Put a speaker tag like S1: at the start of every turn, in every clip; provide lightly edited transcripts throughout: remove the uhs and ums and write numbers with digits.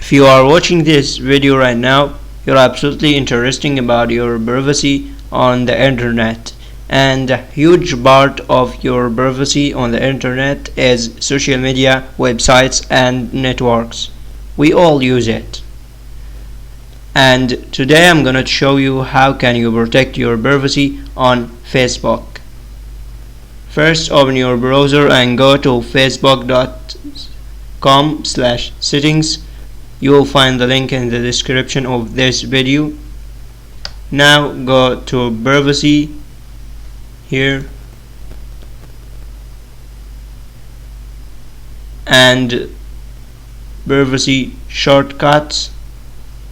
S1: If you are watching this video right now, you're absolutely interested about your privacy on the internet, and a huge part of your privacy on the internet is social media, websites and networks. We all use it. And today I'm gonna show you how can you protect your privacy on Facebook. First, open your browser and go to facebook.com/settings. You will find the link in the description of this video. Now go to privacy here and privacy shortcuts.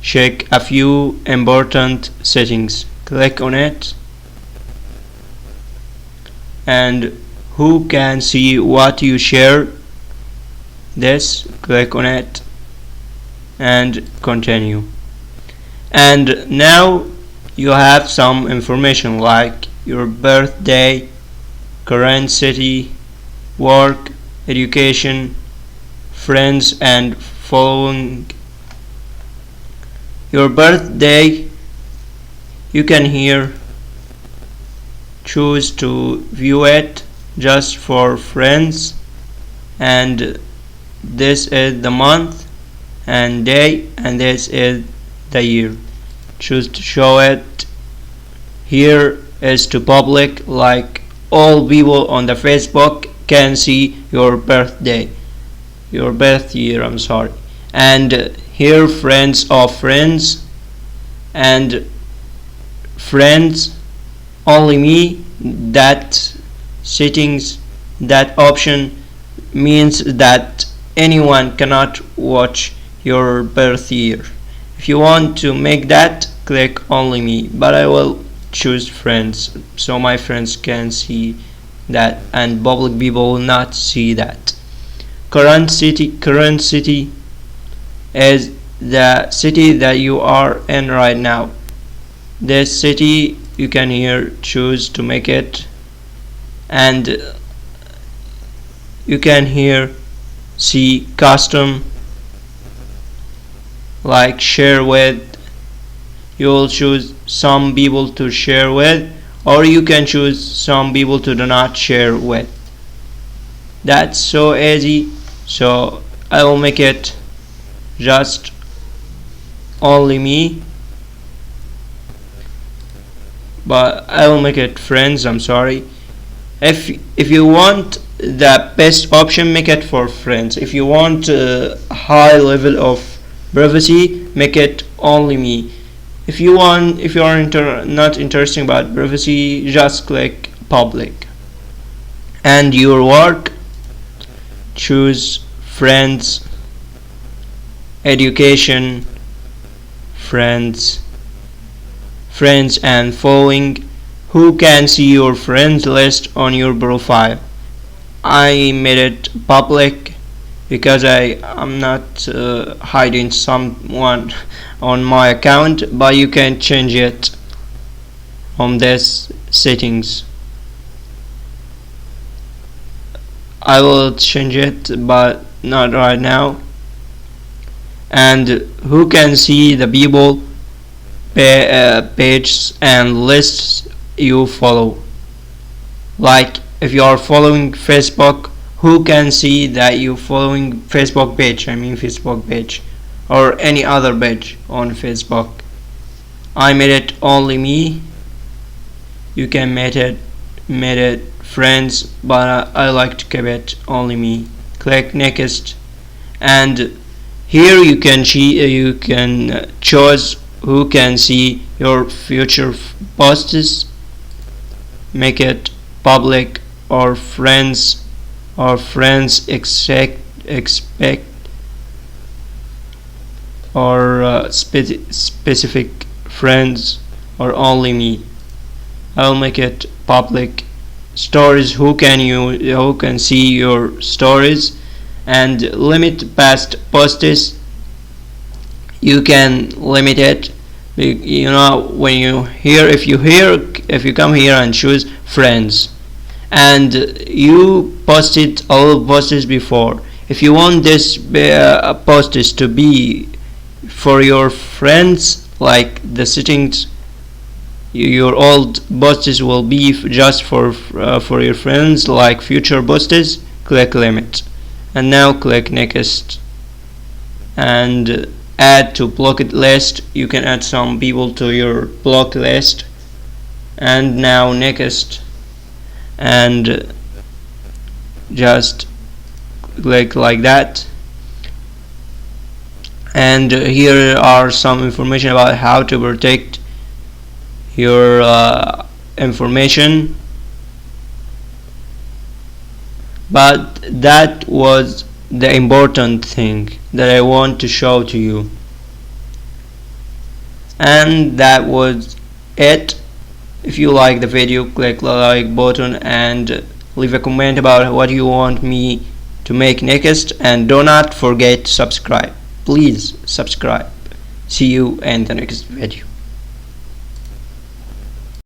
S1: Check a few important settings. Click on it. And who can see what you share? This, click on it and continue. And now you have some information like your birthday, current city, work, education, friends and following. Your birthday, you can here choose to view it just for friends, and this is the month and day, and this is the year. Choose to show it. Here is to public, like all people on the Facebook can see your birthday, your birth year, I'm sorry. And here friends of friends and friends only me. That settings, that option means that anyone cannot watch your birth year. If you want to make that, click only me, but I will choose friends so my friends can see that and public people will not see that. Current city is the city that you are in right now. This city you can here choose to make it, and you can here see custom, like share with. You will choose some people to share with, or you can choose some people to do not share with. That's so easy, so I will make it just only me, but I will make it friends, I'm sorry. If you want the best option, make it for friends. If you want a high level of privacy, make it only me. If you are not interested about privacy, just click public. And your work, choose friends, education, friends and following. Who can see your friends list on your profile? I made it public because I am not hiding someone on my account, but you can change it on this settings. I will change it, but not right now. And who can see the people, pages and lists you follow? Like if you are following Facebook, who can see that you following Facebook page, or any other page on Facebook? I made it only me. You can make it friends, but I like to keep it only me. Click next, and here you can choose who can see your future posts. Make it public or friends expect or specific friends, or only me. I'll make it public. Stories, who can see your stories, and limit past posts. You can limit it. You know, when if you come here and choose friends, and you posted all posts before, if you want this posts to be for your friends, like the settings, your old posts will be just for your friends, like future posts. Click limit, and now click next, and add to blocked list. You can add some people to your blocked list, and now next, and just click like that. And here are some information about how to protect your information, but that was the important thing that I want to show to you, and that was it. If you like the video, click the like button and leave a comment about what you want me to make next, and do not forget to subscribe. Please subscribe. See you in the next video.